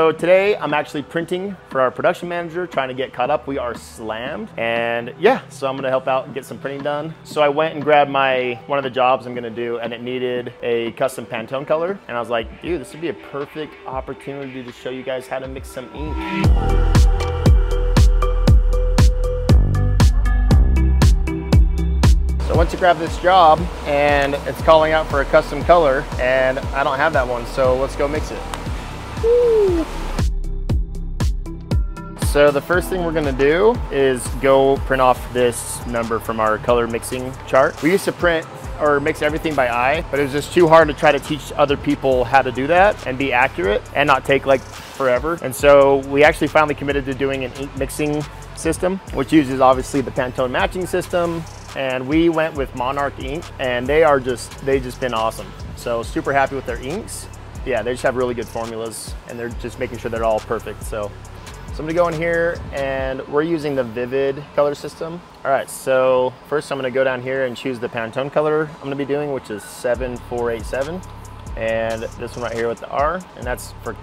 So today I'm actually printing for our production manager, trying to get caught up. We are slammed, and yeah, so I'm gonna help out and get some printing done. So I went and grabbed one of the jobs I'm gonna do, and it needed a custom Pantone color. And I was like, dude, this would be a perfect opportunity to show you guys how to mix some ink. So I went to grab this job, and it's calling out for a custom color, and I don't have that one, so let's go mix it. Woo. So the first thing we're gonna do is go print off this number from our color mixing chart. We used to print or mix everything by eye, but it was just too hard to try to teach other people how to do that and be accurate and not take like forever. And so we actually finally committed to doing an ink mixing system, which uses obviously the Pantone matching system. And we went with Monarch ink, and they've just been awesome. So super happy with their inks. Yeah, they just have really good formulas, and they're just making sure they're all perfect. So I'm gonna go in here, and we're using the Vivid color system. All right, so first I'm gonna go down here and choose the Pantone color I'm gonna be doing, which is 7487. And this one right here with the R, and that's for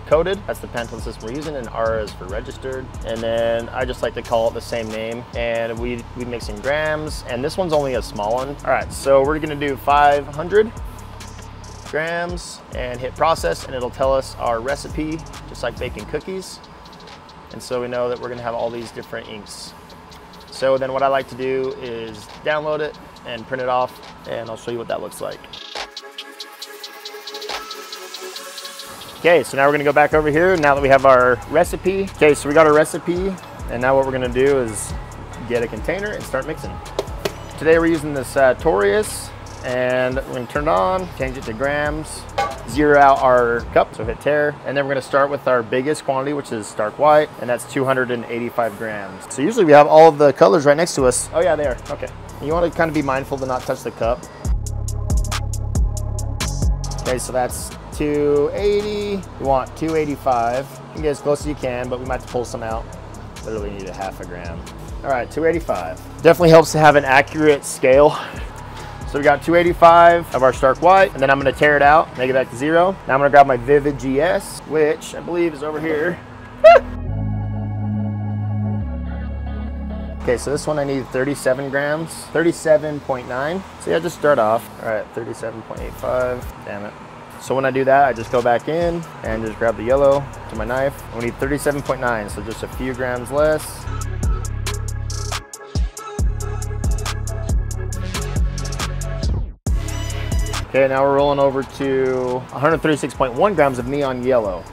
coded. That's the Pantone system we're using, and R is for registered. And then I just like to call it the same name. And we mix in grams, and this one's only a small one. All right, so we're gonna do 500 grams and hit process, and it'll tell us our recipe, just like baking cookies. And so we know that we're gonna have all these different inks. So then what I like to do is download it and print it off, and I'll show you what that looks like. Okay, so now we're gonna go back over here now that we have our recipe. Okay, so we got our recipe, and now what we're gonna do is get a container and start mixing. Today we're using this Sartorius, and we're gonna turn it on, change it to grams, zero out our cup, so hit tare, and then we're gonna start with our biggest quantity, which is stark white, and that's 285 grams. So usually we have all of the colors right next to us. Oh yeah, there, okay. You wanna kind of be mindful to not touch the cup. Okay, so that's 280, we want 285. You can get as close as you can, but we might have to pull some out. Literally need a half a gram. All right, 285. Definitely helps to have an accurate scale. So we got 285 of our stark white, and then I'm gonna tear it out, make it back to zero. Now I'm gonna grab my Vivid GS, which I believe is over here. Okay, so this one I need 37 grams, 37.9. So yeah, just start off. All right, 37.85, damn it. So when I do that, I just go back in and just grab the yellow to my knife. And we need 37.9, so just a few grams less. Okay, now we're rolling over to 136.1 grams of neon yellow.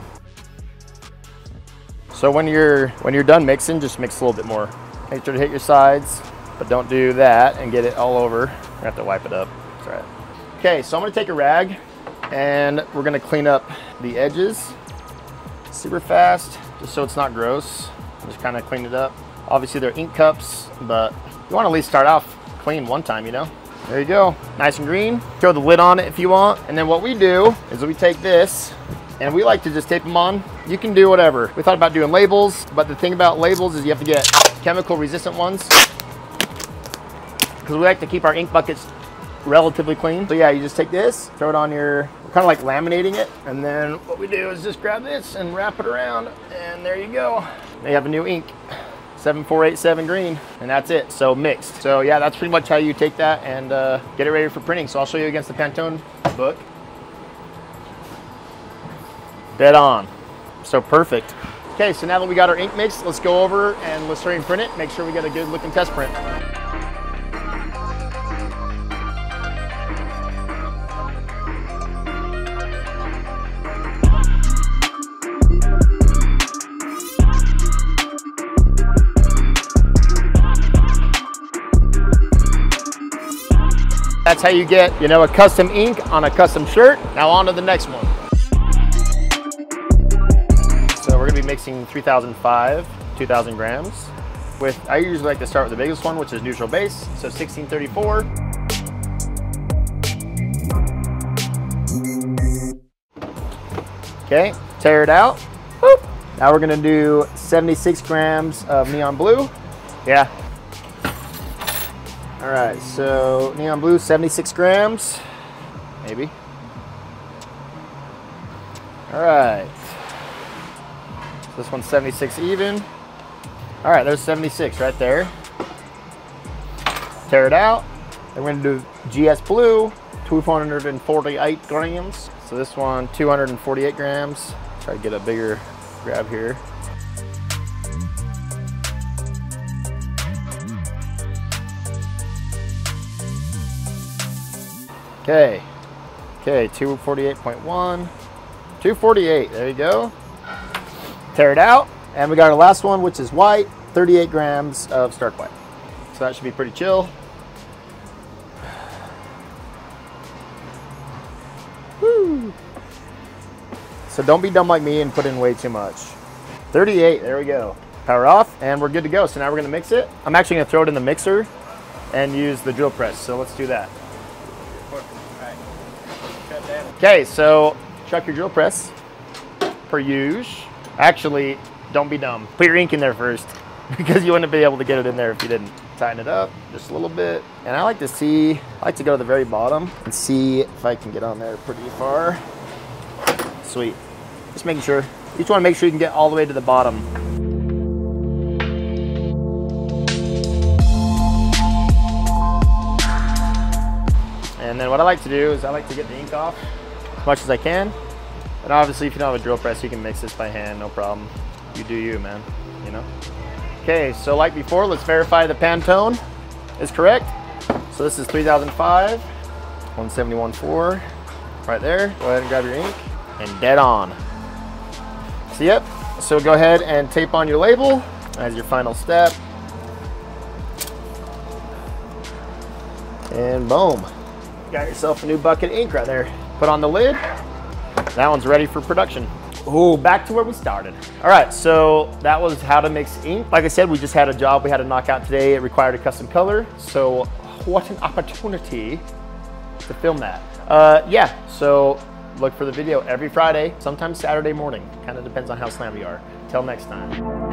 So when you're done mixing, just mix a little bit more. Make sure to hit your sides, but don't do that and get it all over. I have to wipe it up, that's all right. Okay, so I'm gonna take a rag, and we're gonna clean up the edges super fast, just so it's not gross. Just kind of clean it up. Obviously they're ink cups, but you wanna at least start off clean one time, you know? There you go, nice and green. Throw the lid on it if you want. And then what we do is we take this, and we like to just tape them on. You can do whatever. We thought about doing labels, but the thing about labels is you have to get chemical resistant ones, because we like to keep our ink buckets relatively clean. So yeah, you just take this, throw it on your, kind of like laminating it. And then what we do is just grab this and wrap it around, and there you go. Now you have a new ink. 7487 green, and that's it. So mixed. So yeah, that's pretty much how you take that and get it ready for printing. So I'll show you against the Pantone book. Dead on. So perfect. Okay, so now that we got our ink mixed, let's go over and let's hurry and print it. Make sure we get a good looking test print. That's how you get, you know, a custom ink on a custom shirt. Now on to the next one. So we're gonna be mixing 3005, 2000 grams. I usually like to start with the biggest one, which is neutral base. So 1634. Okay, tear it out. Whoop. Now we're gonna do 76 grams of neon blue. Yeah. All right, so neon blue, 76 grams, maybe. All right, So this one's 76 even. All right, there's 76 right there. Tear it out. And we're gonna do GS Blue, 248 grams. So this one, 248 grams. Try to get a bigger grab here. Okay, 248.1, 248, there you go. Tear it out, and we got our last one, which is white, 38 grams of stark white. So that should be pretty chill. Woo. So don't be dumb like me and put in way too much. 38, there we go. Power off, and we're good to go. So now we're gonna mix it. I'm actually gonna throw it in the mixer and use the drill press, so let's do that. Okay, so chuck your drill press, per usual. Actually, don't be dumb. Put your ink in there first, because you wouldn't be able to get it in there if you didn't. Tighten it up just a little bit. And I like to go to the very bottom and see if I can get on there pretty far. Sweet. Just making sure. You just want to make sure you can get all the way to the bottom. And then what I like to do is I like to get the ink off as much as I can. And obviously if you don't have a drill press, you can mix this by hand, no problem. You do you, man, you know? Okay, so like before, let's verify the Pantone is correct. So this is 3005, 171.4, right there. Go ahead and grab your ink, and dead on. So yep, so go ahead and tape on your label as your final step. And boom. Got yourself a new bucket of ink right there. Put on the lid. That one's ready for production. Oh, back to where we started. All right, so that was how to mix ink. Like I said, we just had a job we had to knock out today. It required a custom color. So what an opportunity to film that. Yeah, so look for the video every Friday, sometimes Saturday morning. Kind of depends on how slammed you are. Till next time.